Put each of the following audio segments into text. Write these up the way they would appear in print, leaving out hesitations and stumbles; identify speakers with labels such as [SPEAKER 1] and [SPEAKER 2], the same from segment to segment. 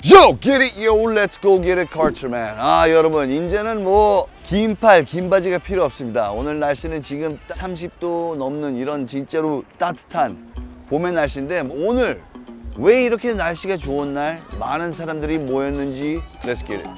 [SPEAKER 1] Yo, get it, yo, let's go get it, Cultureman. 아, 여러분, 이제는 뭐 긴 팔, 긴 바지가 필요 없습니다. 오늘 날씨는 지금 30도 넘는 이런 진짜로 따뜻한 봄의 날씨인데 오늘 왜 이렇게 날씨가 좋은 날 많은 사람들이 모였는지 Let's get it.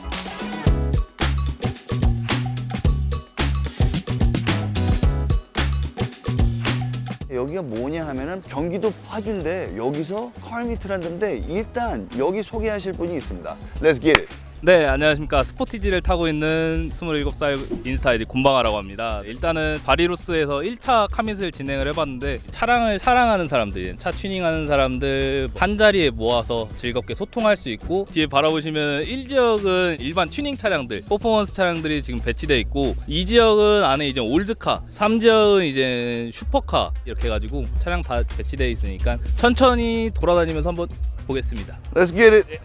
[SPEAKER 1] 여기가 뭐냐 하면은 경기도 파주인데 여기서 컬미트라는 데인데 일단 여기 소개하실 분이 있습니다. Let's get it.
[SPEAKER 2] 네, 안녕하십니까. 스포티지를 타고 있는 27살 인스타 아이디 곰방아라고 합니다. 일단은 바리로스에서 1차 카밋을 진행을 해봤는데 차량을 사랑하는 사람들, 차 튜닝하는 사람들 한 자리에 모아서 즐겁게 소통할 수 있고 뒤에 바라보시면 1지역은 일반 튜닝 차량들, 퍼포먼스 차량들이 지금 배치되어 있고 2지역은 안에 이제 올드카, 3지역은 이제 슈퍼카 이렇게 해가지고 차량 다 배치되어 있으니까 천천히 돌아다니면서 한번 보겠습니다.
[SPEAKER 1] Let's get it. 네.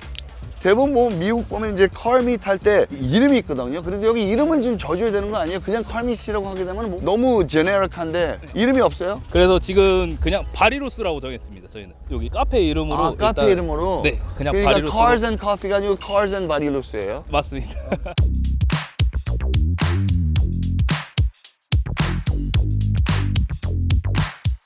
[SPEAKER 1] 대부분 뭐 미국 보면 이제 컬밋 할 때 이름이 있거든요. 그런데 여기 이름을 좀 져줘야 되는 거 아니에요? 그냥 컬밋이라고 하게 되면 뭐 너무 제네럴한데 이름이 없어요?
[SPEAKER 2] 그래서 지금 그냥 바리로스라고 정했습니다. 저희는 여기 카페 이름으로.
[SPEAKER 1] 아, 카페 이름으로?
[SPEAKER 2] 네, 그냥
[SPEAKER 1] 그러니까
[SPEAKER 2] 바리로스.
[SPEAKER 1] Cars and Coffee가 아니고 Cars and 바리로스예요?
[SPEAKER 2] 맞습니다.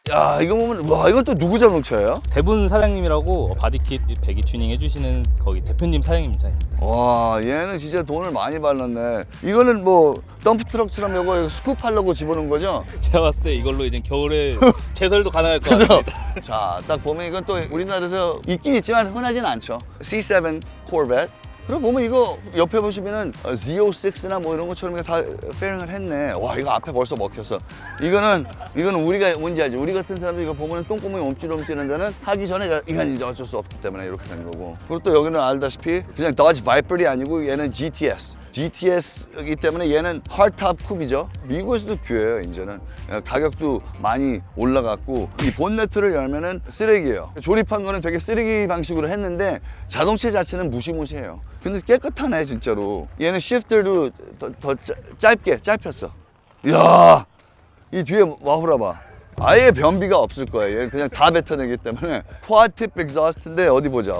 [SPEAKER 1] 야, 이거 보면 와, 이건 또 누구 자동차예요?
[SPEAKER 2] 대분 사장님이라고 바디킷 배기 튜닝 해주시는 거기 대표님 사장님 차입니다.
[SPEAKER 1] 와, 얘는 진짜 돈을 많이 발랐네. 이거는 뭐 덤프트럭처럼 이거 스쿱 하려고 집어넣은 거죠?
[SPEAKER 2] 제가 봤을 때 이걸로 이제 겨울에 제설도 가능할 것 같습니다.
[SPEAKER 1] 자, 딱 보면 이건 또 우리나라에서 있긴 있지만 흔하진 않죠. C7 Corvette. 그리고 보면 이거 옆에 보시면은 Z06나 뭐 이런 것처럼 다 페어링을 했네. 와, 이거 앞에 벌써 먹혔어. 이거는 우리가 뭔지 알지? 우리 같은 사람들 이거 보면은 똥구멍이 움찔움찔한 데는 하기 전에 이건 이제 어쩔 수 없기 때문에 이렇게 된 거고. 그리고 또 여기는 알다시피 그냥 Dodge Viper이 아니고 얘는 GTS이기 때문에 얘는 하드탑 쿱이죠. 미국에서도 귀해요. 이제는 가격도 많이 올라갔고 이 본네트를 열면은 쓰레기예요. 조립한 거는 되게 쓰레기 방식으로 했는데 자동차 자체는 무시무시해요. 근데 깨끗하네 진짜로. 얘는 시프트도 더 짧혔어. 이야, 이 뒤에 와후라 봐. 아예 변비가 없을 거예요. 얘는 그냥 다 뱉어내기 때문에. 쿼드팁 exhaust인데 어디 보자.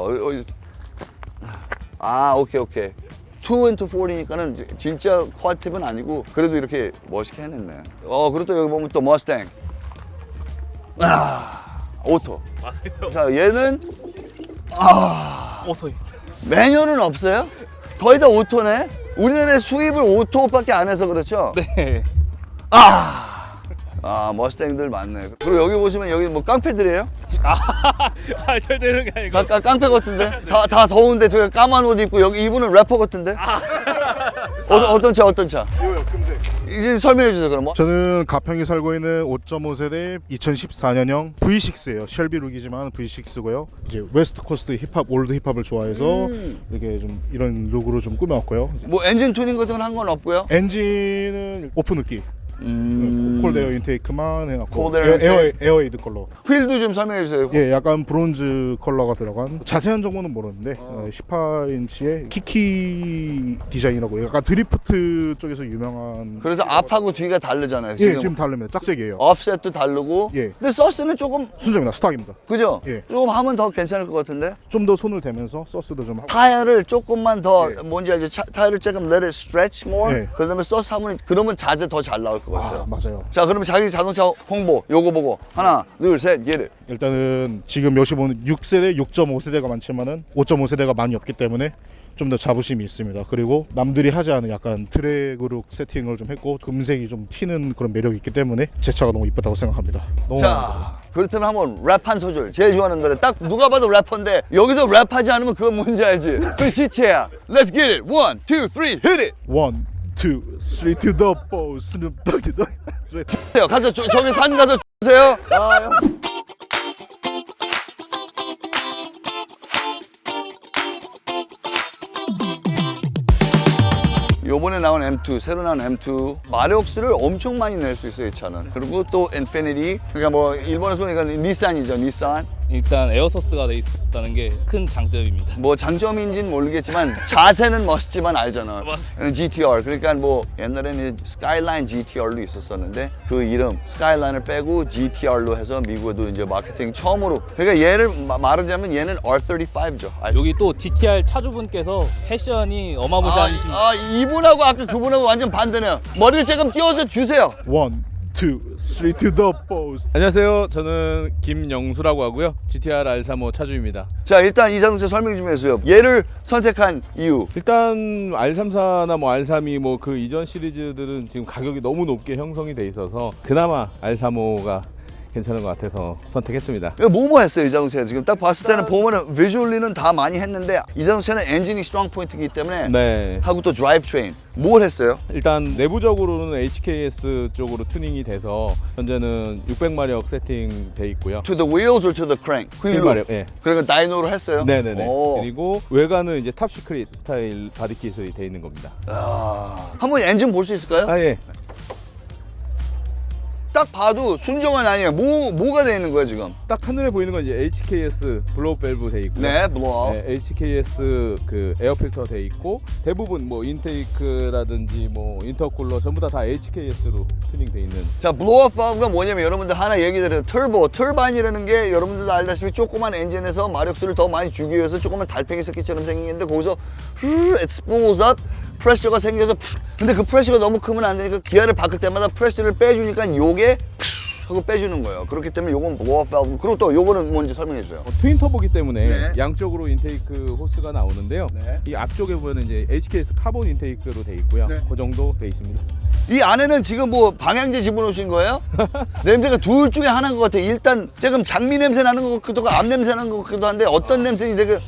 [SPEAKER 1] 아, 오케이. 2x40니까는 진짜 쿼드팁은 아니고 그래도 이렇게 멋있게 해냈네. 그리고 또 여기 보면 또 머스탱. 오토.
[SPEAKER 2] 맞아요.
[SPEAKER 1] 자, 얘는
[SPEAKER 2] 오토입니다.
[SPEAKER 1] 매뉴얼은 없어요? 거의 다 오토네? 우리나라에 수입을 오토밖에 안 해서 그렇죠?
[SPEAKER 2] 네.
[SPEAKER 1] 머스탱들 많네. 그리고 여기 보시면 여기 뭐 깡패들이에요?
[SPEAKER 2] 절대로 게 아니고.
[SPEAKER 1] 깡패 같은데? 다 더운데 되게 까만 옷 입고 여기 이분은 래퍼 같은데? 어떤 차?
[SPEAKER 3] 이거요, 금색.
[SPEAKER 1] 이제 설명해 주세요 그럼.
[SPEAKER 3] 저는 가평이 살고 있는 5.5 세대 2014년형 V6예요. 쉘비 룩이지만 V6고요. 이제 웨스트 코스트 힙합, 올드 힙합을 좋아해서 이렇게 좀 이런 룩으로 좀 꾸며왔고요.
[SPEAKER 1] 뭐 엔진 투닝 같은 건 한 건 없고요?
[SPEAKER 3] 엔진은 오픈 느끼. 콜드 에어 인테이크만 해놨고
[SPEAKER 1] 콜드 에어
[SPEAKER 3] 에어에이드 컬러.
[SPEAKER 1] 휠도 좀 설명해 주세요.
[SPEAKER 3] 예, 약간 브론즈 컬러가 들어간 자세한 정보는 모르는데 18인치의 키키 디자인이라고 약간 드리프트 쪽에서 유명한.
[SPEAKER 1] 그래서 앞하고 뒤가 다르잖아요.
[SPEAKER 3] 예, 지금 다릅니다. 짝짝이에요.
[SPEAKER 1] offset도 다르고.
[SPEAKER 3] 예.
[SPEAKER 1] 근데 서스는 조금
[SPEAKER 3] 순정입니다. 스탁입니다.
[SPEAKER 1] 그죠?
[SPEAKER 3] 예.
[SPEAKER 1] 조금 하면 더 괜찮을 것 같은데.
[SPEAKER 3] 좀 더 손을 대면서 서스도 좀 하고.
[SPEAKER 1] 타이어를 조금만 더
[SPEAKER 3] 예.
[SPEAKER 1] 뭔지 알죠? 타이어를 조금 let it stretch more.
[SPEAKER 3] 예.
[SPEAKER 1] 그다음에 서스 하면 그러면 자재 더 잘 나올 것 같아요.
[SPEAKER 3] 맞아요.
[SPEAKER 1] 자, 그러면 자기 자동차 홍보 요거 보고 하나, 둘, 셋, get it.
[SPEAKER 3] 일단은 지금 여기 보면 6세대, 6.5세대가 많지만은 5.5세대가 많이 없기 때문에 좀 더 자부심이 있습니다. 그리고 남들이 하지 않은 약간 드래그룩 세팅을 좀 했고 금색이 좀 튀는 그런 매력이 있기 때문에 제 차가 너무 이쁘다고 생각합니다. 너무
[SPEAKER 1] 자, 그렇다면 한번 랩 한 소절. 제일 좋아하는 노래. 딱 누가 봐도 래퍼인데 여기서 랩하지 않으면 그건 뭔지 알지? 그 시체야. Let's get it. 1, 2, 3, hit it.
[SPEAKER 3] 1, 2, 3 to the ball. 스눕닥이
[SPEAKER 1] 가서 저기 산 가서 주세요. 요번에 나온 M2, 새로 나온 M2 마력수를 엄청 많이 낼 수 있어요, 이 차는. 그리고 또 인피니티, 그러니까 뭐 일본에서 보니까 닛산이죠, 닛산.
[SPEAKER 2] 일단 에어소스가 돼 있다는 게 큰 장점입니다.
[SPEAKER 1] 뭐 장점인지는 모르겠지만 자세는 멋있지만 알잖아. GTR. 그러니까 뭐 옛날에는 스카이라인 GTR도 있었었는데 그 이름 스카이라인을 빼고 GTR로 해서 미국에도 이제 마케팅 처음으로. 그러니까 얘를 말하자면 얘는 R35죠.
[SPEAKER 2] 여기 또 GTR 차주분께서 패션이 어마무시하신
[SPEAKER 1] 이분하고 아까 그분하고 완전 반대네요. 머리를 조금 띄워서 주세요.
[SPEAKER 3] 1, 2, 3 to the post.
[SPEAKER 4] 안녕하세요. 저는 김영수라고 하고요. GTR R35 차주입니다.
[SPEAKER 1] 자, 일단 이 자동차 설명 좀 해주세요. 얘를 선택한 이유.
[SPEAKER 4] 일단 R34나 뭐 R32 뭐 그 이전 시리즈들은 지금 가격이 너무 높게 형성이 돼 있어서 그나마 R35가 괜찮은 것 같아서 선택했습니다.
[SPEAKER 1] 이거 뭐뭐 했어요, 이 자동차? 지금 딱 봤을 때는 보면은 비주얼리는 다 많이 했는데 이 자동차는 엔진이 스트롱 포인트이기 때문에
[SPEAKER 4] 네.
[SPEAKER 1] 하고 또 드라이브 트레인 뭘 했어요?
[SPEAKER 4] 일단 내부적으로는 HKS 쪽으로 튜닝이 돼서 현재는 600마력 세팅돼 있고요.
[SPEAKER 1] To the wheels or to the crank? 휠로?
[SPEAKER 4] 1마력. 예.
[SPEAKER 1] 그러니까 다이노로 했어요?
[SPEAKER 4] 네네네.
[SPEAKER 1] 오.
[SPEAKER 4] 그리고 외관은 이제 탑시크릿 스타일 바디 킷이 돼 있는 겁니다.
[SPEAKER 1] 한번 엔진 볼 수 있을까요?
[SPEAKER 4] 아 예.
[SPEAKER 1] 딱 봐도 순정은 아니에요. 뭐가 돼 있는 거야 지금?
[SPEAKER 4] 딱 한눈에 보이는 건 이제 HKS 블로우 밸브 돼 있고요.
[SPEAKER 1] 네, 블로우.
[SPEAKER 4] 네, HKS 그 에어 필터 돼 있고 대부분 뭐 인테이크라든지 뭐 인터쿨러 전부 다 HKS로 튜닝 돼 있는.
[SPEAKER 1] 자, 블로우 valve가 뭐냐면 여러분들 하나 얘기 드려요. 터바인이라는 게 여러분들도 알다시피 조그만 엔진에서 마력수를 더 많이 주기 위해서 조그만 달팽이 새끼처럼 생긴 게 있는데 거기서 it spools up 프레셔가 생겨서 근데 그 프레셔가 너무 크면 안 되니까 기아를 바꿀 때마다 프레셔를 빼주니까 요게 하고 빼주는 거예요. 그렇기 때문에 요건 블로우 valve. 그리고 또 요거는 뭔지 설명해 주세요.
[SPEAKER 4] 트윈 터보기 때문에
[SPEAKER 1] 네.
[SPEAKER 4] 양쪽으로 인테이크 호스가 나오는데요.
[SPEAKER 1] 네.
[SPEAKER 4] 이 앞쪽에 보면 이제 HKS 카본 인테이크로 돼 있고요.
[SPEAKER 1] 네.
[SPEAKER 4] 그 정도 돼 있습니다.
[SPEAKER 1] 이 안에는 지금 뭐 방향제 집어넣으신 거예요? 냄새가 둘 중에 하나인 것 같아. 일단 조금 장미 냄새 나는 것 같기도 하고 암 냄새 나는 것 같기도 한데 어떤 냄새인지 되게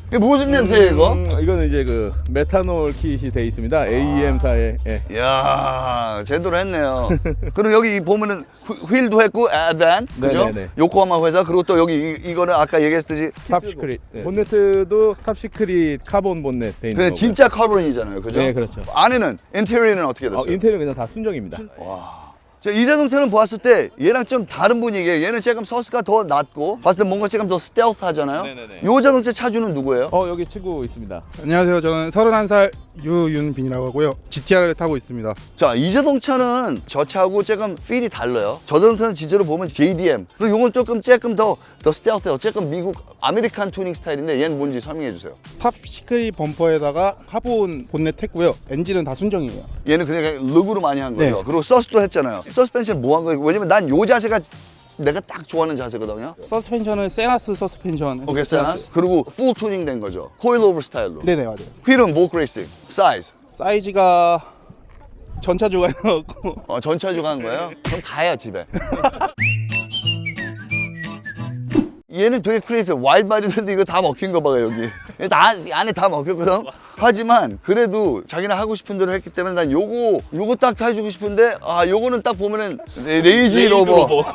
[SPEAKER 1] 이게 무슨 냄새예요 이거?
[SPEAKER 4] 이거는 이제 그 메탄올 킷이 돼 있습니다. AEM사의. 예.
[SPEAKER 1] 이야 제대로 했네요. 그럼 여기 보면은 휠도 했고 아단 그죠?
[SPEAKER 4] 네네네.
[SPEAKER 1] 요코하마 회사 그리고 또 여기 이거는 아까 얘기했듯이
[SPEAKER 4] 탑시크릿. 네. 본네트도 탑시크릿 카본 본넷 돼 있는
[SPEAKER 1] 그래
[SPEAKER 4] 거고요.
[SPEAKER 1] 진짜 카본이잖아요 그죠?
[SPEAKER 4] 네, 그렇죠.
[SPEAKER 1] 안에는 인테리어는 어떻게 됐어요?
[SPEAKER 4] 인테리어 그냥 다 순정입니다.
[SPEAKER 1] 자, 이 자동차는 보았을 때 얘랑 좀 다른 분위기예요. 얘는 조금 서스가 더 낮고 봤을 때 뭔가 조금 더 스텔스하잖아요.
[SPEAKER 4] 네네네.
[SPEAKER 1] 요 자동차 차주는 누구예요?
[SPEAKER 4] 여기 친구 있습니다.
[SPEAKER 5] 안녕하세요. 저는 31살 유윤빈이라고 하고요. GTR을 타고 있습니다.
[SPEAKER 1] 자, 이 자동차는 저 차하고 조금 필이 달라요. 저 자동차는 진짜로 보면 JDM. 그리고 요건 조금 더 스텔스해요. 조금 미국 아메리칸 투닝 스타일인데 얘는 뭔지 설명해 주세요.
[SPEAKER 5] 탑 시크릿 범퍼에다가 카본 본넷 했고요. 엔진은 다 순정이에요.
[SPEAKER 1] 얘는 그냥 룩으로 많이 한 거죠.
[SPEAKER 5] 네.
[SPEAKER 1] 그리고 서스도 했잖아요. 서스펜션 뭐 한 거예요? 왜냐면 난 요 자세가 내가 딱 좋아하는 자세거든요.
[SPEAKER 5] 서스펜션은 세나스 서스펜션.
[SPEAKER 1] 오케이, 세나스. 그리고 풀 투닝 된 거죠. 코일 오버 스타일로.
[SPEAKER 5] 네네 맞아요.
[SPEAKER 1] 휠은 모크 레이싱. 사이즈.
[SPEAKER 5] 사이즈가 전차 주간이었고
[SPEAKER 1] 전차주가 한 거예요? 그럼 가요 집에. 얘는 되게 크리에이티브. 와이드 바디인데 이거 다 먹힌 거 봐요 여기. 안에 다 먹혔거든. 하지만 그래도 자기는 하고 싶은 대로 했기 때문에 난 요거 딱 해주고 싶은데 요거는 딱 보면은 레이지 로버.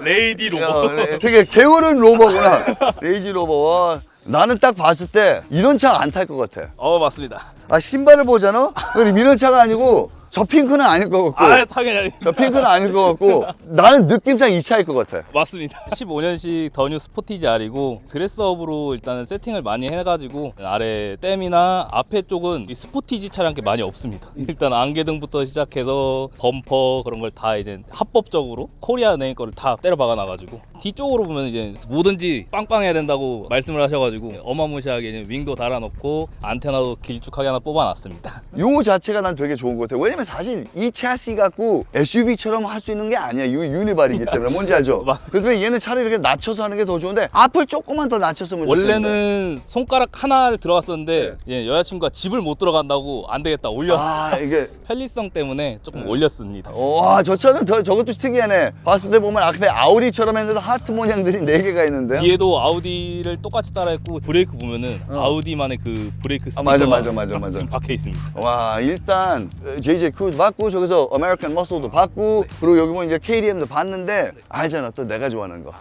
[SPEAKER 2] 레이디 로버.
[SPEAKER 1] 되게 게으른 로버구나. 레이지 로버. 와, 나는 딱 봤을 때 이런 차 안 탈 것 같아.
[SPEAKER 2] 맞습니다.
[SPEAKER 1] 신발을 보잖아. 근데 이런 차가 아니고 저 핑크는 아닐 것 같고.
[SPEAKER 2] 당연히
[SPEAKER 1] 저 핑크는 아닐 것 같고 나는 느낌상 이 차일 것 같아.
[SPEAKER 2] 맞습니다. 15년식 더 뉴 스포티지 R이고 드레스업으로 일단은 세팅을 많이 해가지고 아래 댐이나 앞에 쪽은 이 스포티지 차량게 많이 없습니다. 일단 안개등부터 시작해서 범퍼 그런 걸 다 이제 합법적으로 코리아 네임 거를 다 때려 박아놔가지고 뒤쪽으로 보면 이제 뭐든지 빵빵해야 된다고 말씀을 하셔가지고 어마무시하게 이제 윙도 달아놓고 안테나도 길쭉하게 하나 뽑아놨습니다.
[SPEAKER 1] 요 자체가 난 되게 좋은 것 같아. 왜냐면 사실 이 차시 갖고 SUV처럼 할 수 있는 게 아니야. 이 유니발이기 때문에 뭔지 알죠? 그래서 얘는 차라리 이렇게 낮춰서 하는 게 더 좋은데 앞을 조금만 더 낮췄으면 좋겠는데.
[SPEAKER 2] 원래는 손가락 하나를 들어갔었는데 예, 여자친구가 집을 못 들어간다고 안 되겠다 올려
[SPEAKER 1] 이게
[SPEAKER 2] 편리성 때문에 조금 올렸습니다.
[SPEAKER 1] 와, 저 차는 저것도 특이하네. 봤을 때 보면 앞에 아우디처럼 했는데 하트 모양들이 4개가 있는데.
[SPEAKER 2] 뒤에도 아우디를 똑같이 따라했고 브레이크 보면은 아우디만의 그 브레이크
[SPEAKER 1] 맞아,
[SPEAKER 2] 스티커가
[SPEAKER 1] 맞아.
[SPEAKER 2] 지금 박혀 있습니다.
[SPEAKER 1] 와, 일단 JJ 크루도 봤고 저기서 아메리칸 머슬도 봤고 그리고 여기 보면 이제 KDM도 봤는데 알잖아 또 내가 좋아하는 거.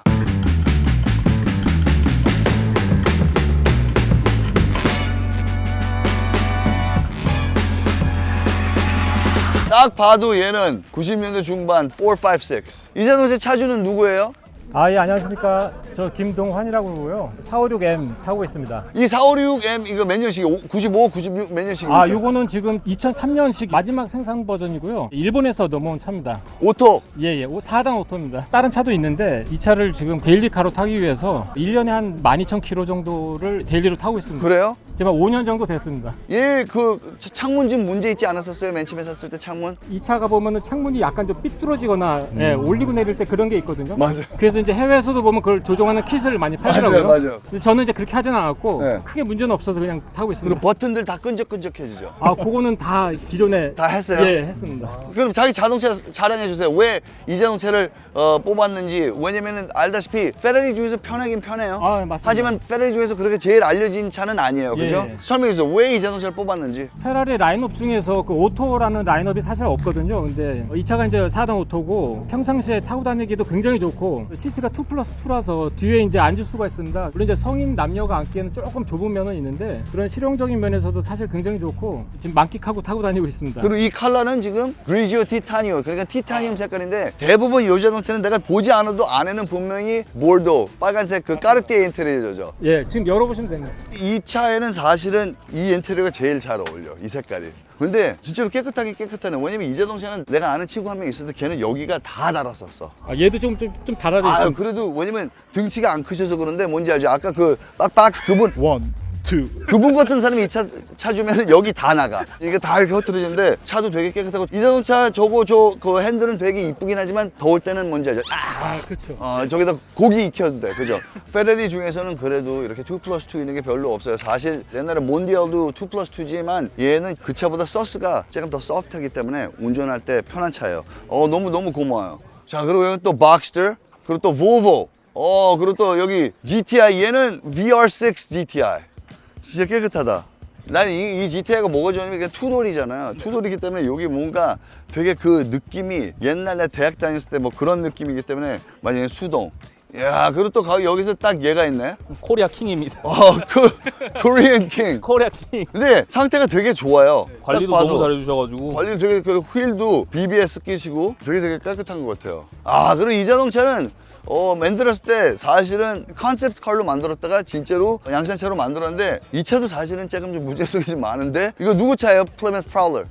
[SPEAKER 1] 딱 봐도 얘는 90년대 중반 4, 5, 6. 이 자동차 차주는 누구예요?
[SPEAKER 6] 아, 예, 안녕하십니까. 저 김동환이라고 하고요. 456M 타고 있습니다.
[SPEAKER 1] 이 456M 이거 몇 년식? 95, 96 몇 년식?
[SPEAKER 6] 아, 요거는 지금 2003년식 마지막 생산 버전이고요. 일본에서 넘어온 차입니다.
[SPEAKER 1] 오토.
[SPEAKER 6] 예, 4단 오토입니다. 다른 차도 있는데 이 차를 지금 데일리카로 타기 위해서 1년에 한 12,000km 정도를 데일리로 타고 있습니다.
[SPEAKER 1] 그래요?
[SPEAKER 6] 제가 5년 정도 됐습니다.
[SPEAKER 1] 예, 그 창문 좀 문제 있지 않았었어요? 맨 처음에 샀을 때 창문?
[SPEAKER 6] 이 차가 보면은 창문이 약간 좀 삐뚤어지거나 예, 올리고 내릴 때 그런 게 있거든요.
[SPEAKER 1] 맞아요.
[SPEAKER 6] 그래서 이제 해외에서도 보면 그걸 조정하는 킷을 많이 팔더라고요.
[SPEAKER 1] 맞아요.
[SPEAKER 6] 근데 저는 이제 그렇게 하진 않았고
[SPEAKER 1] 네.
[SPEAKER 6] 크게 문제는 없어서 그냥 타고 있습니다.
[SPEAKER 1] 그리고 버튼들 다 끈적끈적해지죠.
[SPEAKER 6] 아, 그거는 다 기존에
[SPEAKER 1] 다 했어요?
[SPEAKER 6] 예, 했습니다.
[SPEAKER 1] 그럼 자기 자동차 자랑해 주세요. 왜 이 자동차를 뽑았는지. 왜냐면은 알다시피 페라리 중에서 편하긴 편해요.
[SPEAKER 6] 아, 맞습니다.
[SPEAKER 1] 하지만 페라리 중에서 그렇게 제일 알려진 차는 아니에요. 그죠?
[SPEAKER 6] 예.
[SPEAKER 1] 설명해 주세요. 왜 이 자동차를 뽑았는지.
[SPEAKER 6] 페라리 라인업 중에서 그 오토라는 라인업이 사실 없거든요. 근데 이 차가 이제 4단 오토고 평상시에 타고 다니기도 굉장히 좋고 시트가 2+2라서 뒤에 이제 앉을 수가 있습니다. 물론 이제 성인 남녀가 앉기에는 조금 좁은 면은 있는데 그런 실용적인 면에서도 사실 굉장히 좋고 지금 만끽하고 타고 다니고 있습니다.
[SPEAKER 1] 그리고 이 컬러는 지금 그리지오 티타니움, 그러니까 티타늄 색깔인데 대부분 이 자동차는 내가 보지 않아도 안에는 분명히 몰도 빨간색 그 까르띠에 인테리어죠.
[SPEAKER 6] 예, 지금 열어보시면 됩니다.
[SPEAKER 1] 이 차에는 사실은 이 인테리어가 제일 잘 어울려, 이 색깔이. 근데 진짜로 깨끗하게 깨끗하네. 왜냐면 이 자동차는 내가 아는 친구 한 명 있어서 걔는 여기가 다 달았었어.
[SPEAKER 6] 아, 얘도 좀 달아져
[SPEAKER 1] 아,
[SPEAKER 6] 있습니다.
[SPEAKER 1] 그래도 왜냐면 등치가 안 크셔서 그런데 뭔지 알죠? 아까 그 박스 그분
[SPEAKER 3] 1, 2.
[SPEAKER 1] 그분 같은 사람이 이 차 주면은 여기 다 나가. 이게 다 이렇게 흐트러지는데 차도 되게 깨끗하고 이 자동차 그 핸들은 되게 이쁘긴 하지만 더울 때는 뭔지 알죠?
[SPEAKER 6] 아, 그렇죠.
[SPEAKER 1] 저기다 고기 익혀도 돼. 그죠? 페라리 중에서는 그래도 이렇게 2+2 있는 게 별로 없어요. 사실 옛날에 몬디알도 2+2지만 얘는 그 차보다 서스가 조금 더 소프트하기 때문에 운전할 때 편한 차예요. 너무 고마워요. 자, 그리고 여기 또 박스터, 그리고 또 볼보, 그리고 또 여기 GTI, 얘는 VR6 GTI. 진짜 깨끗하다. 난 이 GTI가 뭐가 좋냐면 이게 투돌이잖아요. 투돌이기 때문에 여기 뭔가 되게 그 느낌이 옛날에 대학 다녔을 때 뭐 그런 느낌이기 때문에 만약에 수동. 야, 그리고 또 여기서 딱 얘가 있네.
[SPEAKER 2] 코리아 킹입니다.
[SPEAKER 1] 코리안 킹.
[SPEAKER 2] 코리아 킹.
[SPEAKER 1] 근데 상태가 되게 좋아요.
[SPEAKER 2] 관리도
[SPEAKER 1] 딱 봐도.
[SPEAKER 2] 너무 잘해주셔가지고.
[SPEAKER 1] 관리도 되게, 그리고 휠도 BBS 끼시고 되게 깨끗한 것 같아요. 그리고 이 자동차는 만들었을 때 사실은 컨셉트 칼로 만들었다가 진짜로 양산차로 만들었는데 이 차도 사실은 조금 좀 문제성이 좀 많은데 이거 누구 차예요? 플리머스 프라울러.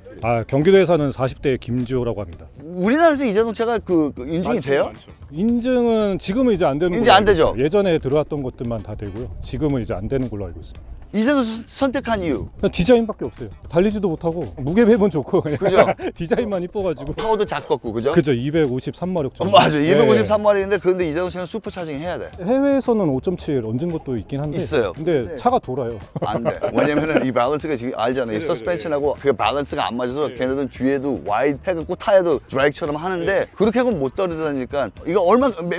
[SPEAKER 7] 경기도에 사는 40대 김지호라고 합니다.
[SPEAKER 1] 우리나라에서 이 자동차가 인증이 돼요?
[SPEAKER 7] 인증은 지금은 이제 안 되는
[SPEAKER 1] 이제
[SPEAKER 7] 걸로
[SPEAKER 1] 안
[SPEAKER 7] 알고
[SPEAKER 1] 되죠?
[SPEAKER 7] 있어요. 예전에 들어왔던 것들만 다 되고요. 지금은 이제 안 되는 걸로 알고 있습니다.
[SPEAKER 1] 이 자동차 선택한 이유.
[SPEAKER 7] 그냥 디자인밖에 없어요. 달리지도 못하고 무게 배분 좋고 그냥
[SPEAKER 1] 그죠?
[SPEAKER 7] 디자인만 이뻐가지고.
[SPEAKER 1] 파워도 작겠고, 그죠?
[SPEAKER 7] 그죠, 253마력 정도.
[SPEAKER 1] 맞아,
[SPEAKER 7] 예.
[SPEAKER 1] 253마리인데 그런데 이 자동차는 슈퍼차징 해야 돼.
[SPEAKER 7] 해외에서는 5.7 얹은 것도 있긴 한데
[SPEAKER 1] 있어요.
[SPEAKER 7] 근데 차가 돌아요.
[SPEAKER 1] 안 돼. 왜냐면은 이 밸런스가 지금 알잖아요. 이 서스펜션하고 그 밸런스가 안 맞아서 걔네들은 뒤에도 와이드 해갖고 타이어도 드래그처럼 하는데 그렇게 하고 못 떨어지니까 이거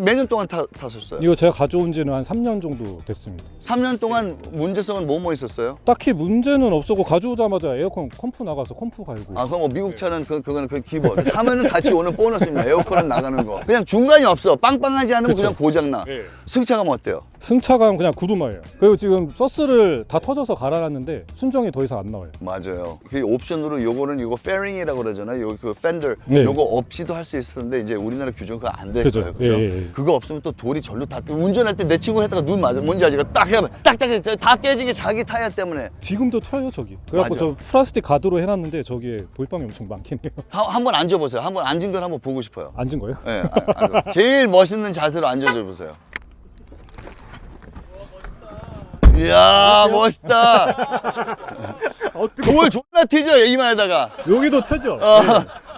[SPEAKER 1] 몇 년 동안 탔었어요?
[SPEAKER 7] 이거 제가 가져온 지는 한 3년 정도 됐습니다.
[SPEAKER 1] 3년 동안 문제성은 뭐 있었어요?
[SPEAKER 7] 딱히 문제는 없었고 가져오자마자 에어컨 컴프 나가서 컴프 갈고.
[SPEAKER 1] 그럼 뭐 미국 차는 그거는 그 기본. 사면은 같이 오는 보너스입니다. 에어컨은 나가는 거. 그냥 중간이 없어. 빵빵하지 않으면
[SPEAKER 7] 그쵸.
[SPEAKER 1] 그냥 고장나.
[SPEAKER 7] 예.
[SPEAKER 1] 승차감 어때요?
[SPEAKER 7] 승차감 그냥 구루마예요. 그리고 지금 서스를 다 터져서 갈아놨는데 순정이 더 이상 안 나와요.
[SPEAKER 1] 맞아요. 그 옵션으로 요거 페링이라고 그러잖아요. 요거 그 펜더
[SPEAKER 7] 네.
[SPEAKER 1] 요거 없이도 할 수 있었는데 이제 우리나라 규정 그거 안 될
[SPEAKER 7] 그죠.
[SPEAKER 1] 거예요. 그죠?
[SPEAKER 7] 예.
[SPEAKER 1] 그거 없으면 또 돌이 절로 다 운전할 때 내 친구 했다가 눈 맞아. 뭔지 알지? 딱 해봐. 딱딱 다 깨지게 자기 타이어 때문에.
[SPEAKER 7] 지금도 쳐요 저기. 그래갖고
[SPEAKER 1] 맞아.
[SPEAKER 7] 저 플라스틱 가드로 해놨는데 저기에 돌방이 엄청 많긴 해요.
[SPEAKER 1] 한번 앉아보세요. 한번 앉은 걸 한번 보고 싶어요.
[SPEAKER 7] 앉은 거예요?
[SPEAKER 1] 네, 제일 멋있는 자세로 앉아줘 보세요. 이야, 멋있다. 돌 존나 튀죠, 이마에다가.
[SPEAKER 7] 여기도 쳐죠.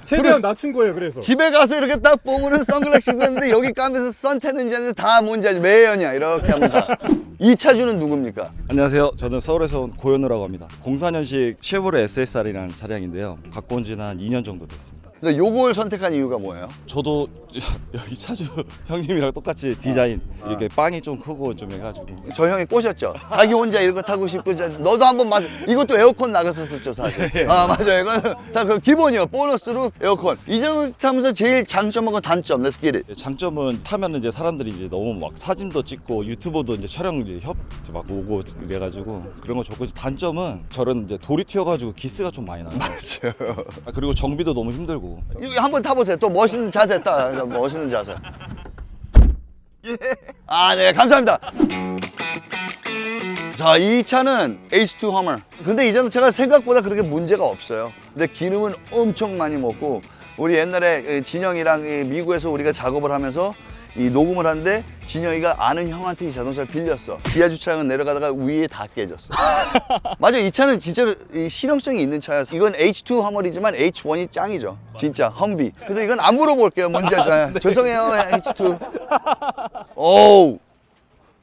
[SPEAKER 7] 최대한 낮춘 거예요. 그래서
[SPEAKER 1] 집에 가서 이렇게 딱 보면은 선글라스 쓰고 있는데 여기 까면서 선 태는지 아닌지 다 뭔지 알지? 매연이야. 이렇게 합니다. 이 차주는 누굽니까?
[SPEAKER 8] 안녕하세요. 저는 서울에서 온 고현우라고 합니다. 04년식 쉐보레 SSR이라는 차량인데요. 갖고 온 지는 한 2년 정도 됐습니다.
[SPEAKER 1] 근데 요걸 선택한 이유가 뭐예요?
[SPEAKER 8] 저도 여기 차주 형님이랑 똑같이 디자인 이렇게 빵이 좀 크고 좀 해가지고
[SPEAKER 1] 저 형이 꼬셨죠. 자기 혼자 이거 타고 싶고 너도 한번 이것도 에어컨 나갔었죠 사실. 맞아요. 이건 다 그 기본이요. 보너스로 에어컨. 이 정도 타면서 제일 장점하고 단점. Let's get it.
[SPEAKER 8] 장점은 타면 이제 사람들이 이제 너무 막 사진도 찍고 유튜버도 이제 촬영 이제 막 오고 이래가지고 그런 거 좋고, 단점은 저런 이제 돌이 튀어가지고 기스가 좀 많이 나요.
[SPEAKER 1] 맞아요.
[SPEAKER 8] 그리고 정비도 너무 힘들고.
[SPEAKER 1] 이거 한번 타보세요. 또 멋있는 자세 멋있는 자세. 아, 네, 감사합니다. 자, 이 차는 H2 Hummer. 근데 이 자동차가 생각보다 그렇게 문제가 없어요. 근데 기름은 엄청 많이 먹고, 우리 옛날에 진영이랑 미국에서 우리가 작업을 하면서 이 녹음을 하는데 진영이가 아는 형한테 이 자동차를 빌렸어. 지하 주차장은 내려가다가 위에 다 깨졌어. 맞아, 이 차는 진짜로 이 실용성이 있는 차였어. 이건 H2 허머리지만 H1이 짱이죠. 진짜 험비. 그래서 이건 안 물어볼게요. 뭔지 알잖아요. 죄송해요, H2. 오우,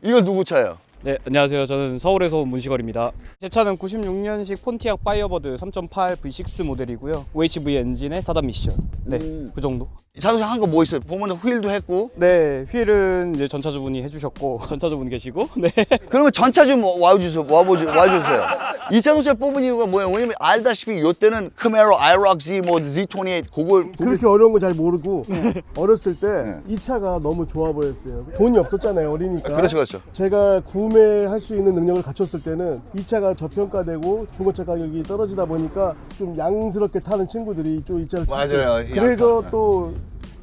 [SPEAKER 1] 이거 누구 차예요?
[SPEAKER 9] 네, 안녕하세요. 저는 서울에서 온 문시걸입니다. 제 차는 96년식 폰티악 파이어버드 3.8 V6 모델이고요. OHV 엔진의 4단 미션. 네, 그 정도.
[SPEAKER 1] 자동차 한 거 뭐 있어요? 보면 휠도 했고.
[SPEAKER 9] 네, 휠은 이제 전차주분이 해주셨고 전차주분 계시고. 네.
[SPEAKER 1] 그러면 전차 좀 와주세요. 이 자동차 뽑은 이유가 뭐예요? 왜냐면 알다시피 이때는 카메라, IROC, 뭐 Z28 그걸
[SPEAKER 10] 그렇게 어려운 거 잘 모르고 어렸을 때 이 차가 너무 좋아 보였어요. 돈이 없었잖아요, 어리니까.
[SPEAKER 1] 그렇죠.
[SPEAKER 10] 제가 구매할 수 있는 능력을 갖췄을 때는 이 차가 저평가되고 중고차 가격이 떨어지다 보니까 좀 양스럽게 타는 친구들이 좀 이 차를 탔어요.
[SPEAKER 1] 맞아요.
[SPEAKER 10] 그래서 또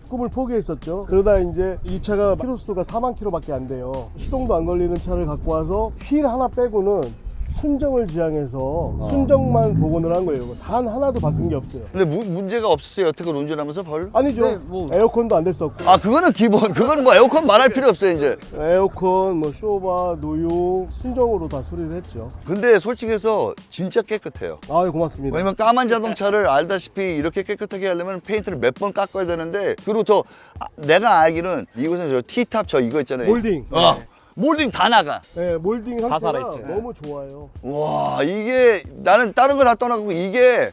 [SPEAKER 10] 꿈을 포기했었죠. 그러다 이제 이 차가 키로수가 4만 킬로밖에 안 돼요. 시동도 안 걸리는 차를 갖고 와서 휠 하나 빼고는 순정을 지향해서 순정만 복원을 한 거예요. 단 하나도 바꾼 게 없어요.
[SPEAKER 1] 근데 문제가 없었어요. 여태껏 운전하면서 별로?
[SPEAKER 10] 아니죠. 에어컨도 안 됐었고.
[SPEAKER 1] 아, 그거는 기본. 그거는 뭐 에어컨 말할 필요 없어요, 이제.
[SPEAKER 10] 에어컨, 뭐 쇼바, 노용 순정으로 다 수리를 했죠.
[SPEAKER 1] 근데 솔직히 해서 진짜 깨끗해요.
[SPEAKER 10] 아, 고맙습니다.
[SPEAKER 1] 왜냐면 까만 자동차를 알다시피 이렇게 깨끗하게 하려면 페인트를 몇 번 깎아야 되는데, 그리고 내가 알기로는 미국에서 저 T탑 저 이거 있잖아요.
[SPEAKER 10] 몰딩.
[SPEAKER 1] 몰딩 다 나가.
[SPEAKER 10] 네, 몰딩
[SPEAKER 9] 다
[SPEAKER 10] 상태가
[SPEAKER 9] 살아있어요.
[SPEAKER 10] 너무 좋아요.
[SPEAKER 1] 와, 이게 나는 다른 거 다 떠나고 이게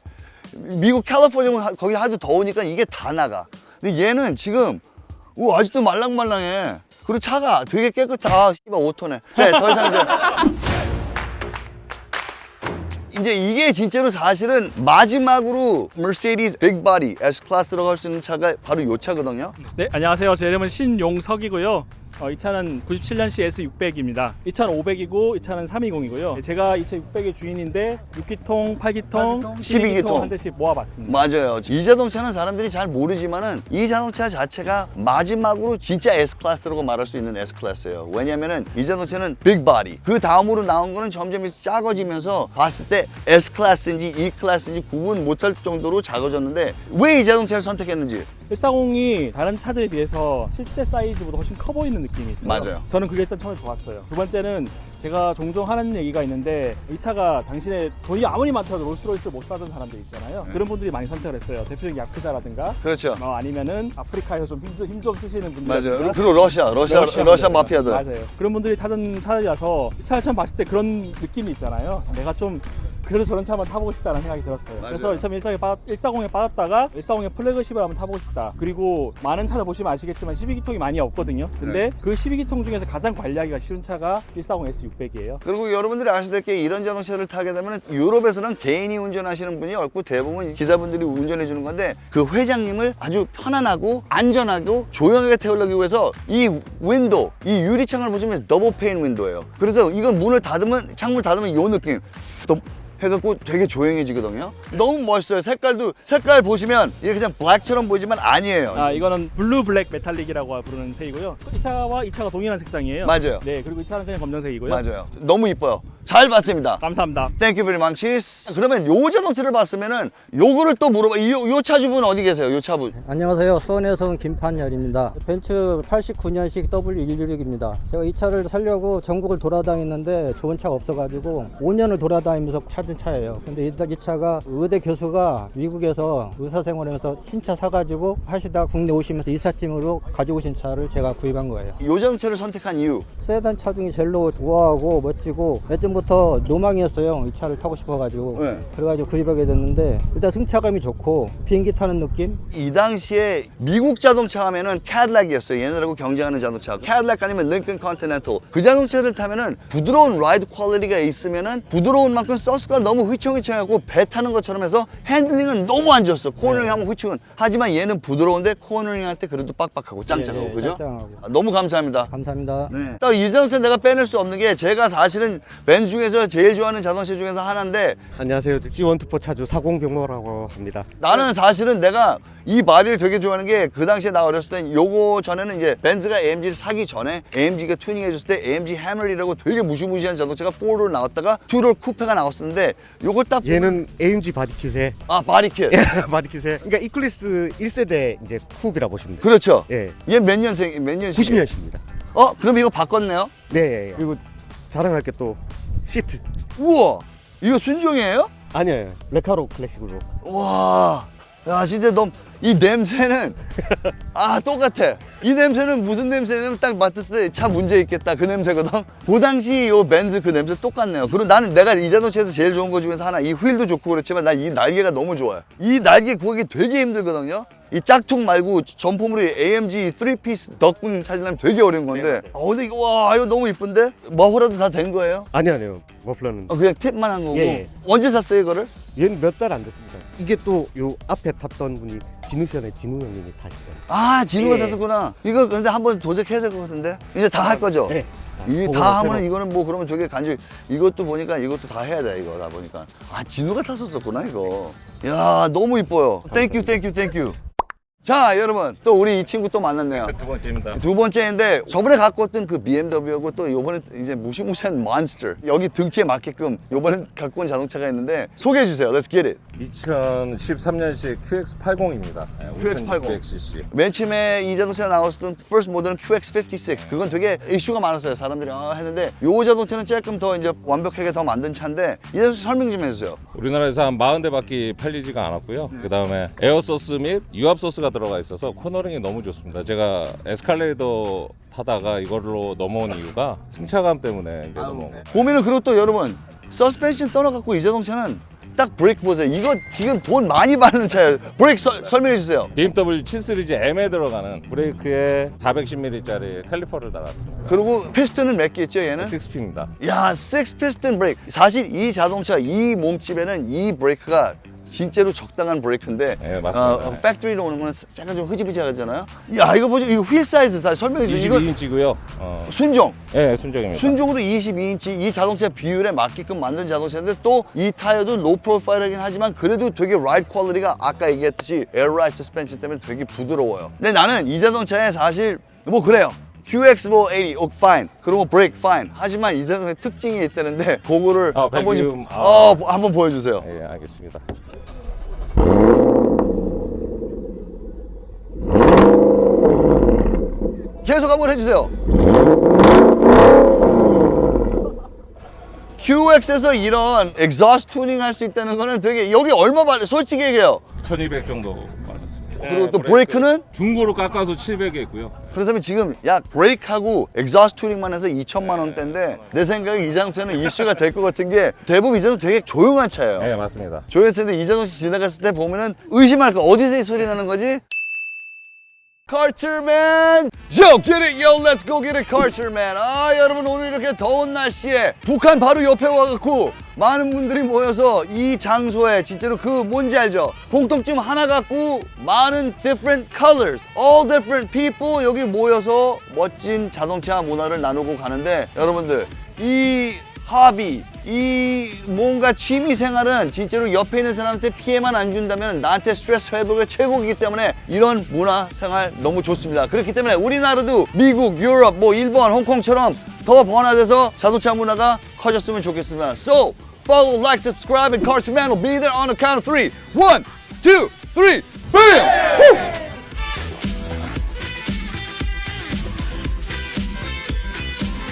[SPEAKER 1] 미국 캘리포니아 거기 하도 더우니까 이게 다 나가. 근데 얘는 지금 아직도 말랑말랑해. 그리고 차가 되게 깨끗해. 씨발 5톤에. 네, 더 이상 이제 이게 진짜로 사실은 마지막으로 머세디스 빅바디 S클래스라고 할 수 있는 차가 바로 이 차거든요.
[SPEAKER 11] 네, 안녕하세요. 제 이름은 신용석이고요. 이 차는 97년식 S600입니다. 이 차는 500이고 이 차는 320이고요. 제가 이 차 600의 주인인데 6기통, 8기통, 12기통 한 대씩 모아봤습니다.
[SPEAKER 1] 맞아요. 이 자동차는 사람들이 잘 모르지만은 이 자동차 자체가 마지막으로 진짜 S클래스라고 말할 수 있는 S클래스예요. 왜냐면은 이 자동차는 빅바디. 그 다음으로 나온 거는 점점 작아지면서 봤을 때 S클래스인지 E클래스인지 구분 못할 정도로 작아졌는데 왜 이 자동차를 선택했는지.
[SPEAKER 11] 140이 다른 차들에 비해서 실제 사이즈보다 훨씬 커 보이는 느낌이 있어요.
[SPEAKER 1] 맞아요.
[SPEAKER 11] 저는 그게 일단 처음에 좋았어요. 두 번째는 제가 종종 하는 얘기가 있는데 이 차가 당신의 돈이 아무리 많더라도 롤스로이스를 못 사던 사람들 있잖아요. 그런 분들이 많이 선택을 했어요. 대표적인 야쿠자라든가
[SPEAKER 1] 그렇죠.
[SPEAKER 11] 아니면은 아프리카에서 좀 힘 좀 쓰시는 분들.
[SPEAKER 1] 맞아요. 그리고 러시아 마피아들.
[SPEAKER 11] 맞아요. 그런 분들이 타던 차들이라서 이 차를 처음 봤을 때 그런 느낌이 있잖아요. 내가 좀 그래도 저런 차 한번 타보고 싶다는 생각이 들었어요.
[SPEAKER 1] 맞아요.
[SPEAKER 11] 그래서 처음 140에 빠졌다가 140의 플래그십을 한번 타보고 싶다. 그리고 많은 차들 보시면 아시겠지만 12기통이 많이 없거든요. 근데 그 12기통 중에서 가장 관리하기가 쉬운 차가 140 S600이에요.
[SPEAKER 1] 그리고 여러분들이 아시다시피 이런 자동차를 타게 되면 유럽에서는 개인이 운전하시는 분이 없고 대부분 기사분들이 운전해 주는 건데 그 회장님을 아주 편안하고 안전하고 조용하게 태우려기 위해서 이 윈도우, 이 유리창을 보시면 더블 페인 윈도우예요. 그래서 이걸 문을 닫으면 창문을 닫으면 이 느낌 해갖고 되게 조용해지거든요. 너무 멋있어요. 색깔 보시면 이게 그냥 블랙처럼 보이지만 아니에요.
[SPEAKER 11] 이거는 블루 블랙 메탈릭이라고 부르는 색이고요. 이 차와 이 차가 동일한 색상이에요.
[SPEAKER 1] 맞아요.
[SPEAKER 11] 네, 그리고 이 차는 그냥 검정색이고요.
[SPEAKER 1] 맞아요. 너무 이뻐요. 잘 봤습니다.
[SPEAKER 11] 감사합니다.
[SPEAKER 1] Thank you very much. 그러면 요 자동차를 봤으면은 요거를 또 물어봐. 요 차주분 어디 계세요? 요 차분.
[SPEAKER 12] 안녕하세요. 수원에서 온 김판열입니다. 벤츠 89년식 W116입니다. 제가 이 차를 사려고 전국을 돌아다녔는데 좋은 차가 없어가지고 5년을 돌아다니면서 찾은 차예요. 근데 이 차가 의대 교수가 미국에서 의사생활하면서 신차 사가지고 하시다가 국내 오시면서 이삿짐으로 가져오신 차를 제가 구입한 거예요.
[SPEAKER 1] 요 자동차를 선택한 이유?
[SPEAKER 12] 세단 차 중에 제일 우아하고 멋지고 몇 전부터 노망이었어요. 이 차를 타고 싶어가지고.
[SPEAKER 1] 네.
[SPEAKER 12] 그래가지고 구입하게 됐는데 일단 승차감이 좋고 비행기 타는 느낌?
[SPEAKER 1] 이 당시에 미국 자동차 하면은 캐딜락이었어요. 얘네들하고 경쟁하는 자동차. 캐딜락 아니면 링컨 컨티넨탈. 그 자동차를 타면은 부드러운 라이드 퀄리티가 있으면은 부드러운 만큼 서스가 너무 휘청휘청하고 배 타는 것처럼 해서 핸들링은 너무 안 좋았어. 코너링 하면 휘청은. 하지만 얘는 부드러운데 코너링 할 때 그래도 빡빡하고 짱짱하고. 그죠?
[SPEAKER 12] 짱짱하고.
[SPEAKER 1] 너무 감사합니다.
[SPEAKER 12] 감사합니다.
[SPEAKER 1] 딱 이 자동차 내가 빼낼 수 없는 게 제가 사실은 벤츠 난 중에서 제일 좋아하는 자동차 중에서 하나인데
[SPEAKER 13] 안녕하세요. G124 차주 사공경로라고 합니다.
[SPEAKER 1] 나는 사실은 내가 이 바디를 되게 좋아하는 게 그 당시에 나 어렸을 때 요거 전에는 이제 벤츠가 AMG를 사기 전에 AMG가 튜닝 해줬을 때 AMG 해머리라고 되게 무시무시한 자동차가 4롤 나왔다가 2롤 쿠페가 나왔었는데 요걸 딱
[SPEAKER 13] 얘는 AMG 바디킷에
[SPEAKER 1] 바디킷
[SPEAKER 13] 바디킷에 그러니까 이클리스 1세대 이제 쿱이라 보시면 돼요.
[SPEAKER 1] 그렇죠.
[SPEAKER 13] 예.
[SPEAKER 1] 얘 몇 년생 몇 년생?
[SPEAKER 13] 90년식입니다.
[SPEAKER 1] 그럼 이거 바꿨네요?
[SPEAKER 13] 네. 그리고 자랑할 게 또 시트.
[SPEAKER 1] 우와 이거 순정이에요?
[SPEAKER 13] 아니에요. 레카로 클래식으로.
[SPEAKER 1] 와, 야 진짜 이 냄새는 똑같아. 이 냄새는 무슨 냄새냐면 딱 맡았을 때 차 문제 있겠다 그 냄새거든. 그 당시 요 벤츠 그 냄새 똑같네요. 그리고 나는 내가 이 자동차에서 제일 좋은 거 중에서 하나 이 휠도 좋고 그렇지만 난 이 날개가 너무 좋아요. 이 날개 구하기 되게 힘들거든요. 이 짝퉁 말고 전포물이 AMG 3피스 덕분 찾으려면 되게 어려운 건데 근데 이거 너무 이쁜데? 머프라도 다 된 거예요?
[SPEAKER 13] 아니요. 머플러는
[SPEAKER 1] 그냥 팁만 한 거고.
[SPEAKER 13] 예.
[SPEAKER 1] 언제 샀어요 이거를?
[SPEAKER 13] 얘는 몇 달 안 됐습니다. 이게 또 요 앞에 탔던 분이 진우편의 진우 형님이 타시던.
[SPEAKER 1] 진우가
[SPEAKER 13] 예.
[SPEAKER 1] 탔었구나. 이거 근데 한번 도색해야 될 것 같은데? 이제 다 할 거죠?
[SPEAKER 13] 네.
[SPEAKER 1] 이게 다 하면 이거는 뭐 그러면 되게 간지. 이것도 보니까 이것도 다 해야 돼 이거 다 보니까. 진우가 탔었구나 이거. 야 너무 이뻐요. 땡큐. 자 여러분 또 우리 이 친구 또 만났네요.
[SPEAKER 2] 두 번째입니다.
[SPEAKER 1] 두 번째인데 저번에 갖고 왔던 그 BMW하고 또 요번에 이제 무시무시한 몬스터 여기 등치에 맞게끔 요번에 갖고 온 자동차가 있는데 소개해 주세요. Let's get it.
[SPEAKER 14] 2013년식 QX80입니다.
[SPEAKER 1] QX80.
[SPEAKER 14] 5600cc.
[SPEAKER 1] 맨 처음에 이 자동차가 나왔었던 first 모델은 QX56. 그건 되게 이슈가 많았어요. 사람들이 했는데 요 자동차는 조금 더 이제 완벽하게 더 만든 차인데 이 자동차 설명 좀 해주세요.
[SPEAKER 14] 우리나라에서 한 40대밖에 팔리지가 않았고요. 그 다음에 에어소스 및 유압소스가 들어가 있어서 코너링이 너무 좋습니다. 제가 에스컬레이터 타다가 이걸로 넘어온 이유가 승차감 때문에 이게 넘어온 거예요.
[SPEAKER 1] 보면은 그리고 또 여러분 서스펜션 떠나갖고 이 자동차는 딱 브레이크 보세요. 이거 지금 돈 많이 받는 차예요. 브레이크 설명해 주세요.
[SPEAKER 14] BMW 7 시리즈 M에 들어가는 브레이크에 410mm짜리 캘리퍼를 달았습니다.
[SPEAKER 1] 그리고 피스톤은 몇 개 있죠 얘는?
[SPEAKER 14] 6P입니다.
[SPEAKER 1] 야, 6 피스톤 브레이크. 사실 이 자동차 이 몸집에는 이 브레이크가 진짜로 적당한 브레이크인데
[SPEAKER 14] 네, 맞습니다.
[SPEAKER 1] 팩토리로 오는 거는 약간 좀 흐지부지하잖아요. 야 이거 보죠. 이거 휠 사이즈 다 설명해 주세요.
[SPEAKER 14] 22인치고요.
[SPEAKER 1] 순정.
[SPEAKER 14] 네, 순정입니다.
[SPEAKER 1] 순정으로 22인치 이 자동차 비율에 맞게끔 만든 자동차인데 또 이 타이어도 로우 프로파일이긴 하지만 그래도 되게 라이드 퀄리티가 아까 얘기했듯이 에어라이트 서스펜션 때문에 되게 부드러워요. 근데 나는 이 자동차에 사실 뭐 그래요. QX 뭐 80, fine. 그리고 브레이크 fine. 하지만 이 자동차의 특징이 있다는데 그거를 한번 보여주세요.
[SPEAKER 14] 네, 알겠습니다.
[SPEAKER 1] 계속 한번 해주세요. QX에서 이런 exhaust tuning 할 수 있다는 거는 되게 여기 얼마 받려? 솔직히 얘기해요.
[SPEAKER 14] 1200 정도 받았습니다.
[SPEAKER 1] 그리고 또 브레이크는?
[SPEAKER 14] 중고로 깎아서 700에 있고요.
[SPEAKER 1] 그렇다면 지금 약 브레이크하고 exhaust tuning만 해서 2천만 원대인데 내 생각에 이 자동차는 이슈가 될 것 같은 게 대부분 이 자동차 되게 조용한 차예요.
[SPEAKER 14] 네, 맞습니다.
[SPEAKER 1] 조용했을 때 이 자동차 지나갔을 때 보면은 의심할 거 어디서 이 소리 나는 거지? Karcherman! Yo, get it, yo, let's go get it, Karcherman. 여러분 오늘 이렇게 더운 날씨에 북한 바로 옆에 와갖고 많은 분들이 모여서 이 장소에 진짜로 그 뭔지 알죠? 공통점 하나 갖고 많은 different colors, all different people 여기 모여서 멋진 자동차 문화를 나누고 가는데 여러분들 이 하비, 이 뭔가 취미 생활은 진짜로 옆에 있는 사람한테 피해만 안 준다면 나한테 스트레스 회복의 최고이기 때문에 이런 문화 생활 너무 좋습니다. 그렇기 때문에 우리나라도 미국, 유럽, 뭐 일본, 홍콩처럼 더 번화돼서 자동차 문화가 커졌으면 좋겠습니다. So, follow, like, subscribe, and Karcherman will be there on the count of 3. 1, 2, 3, BAM! Woo!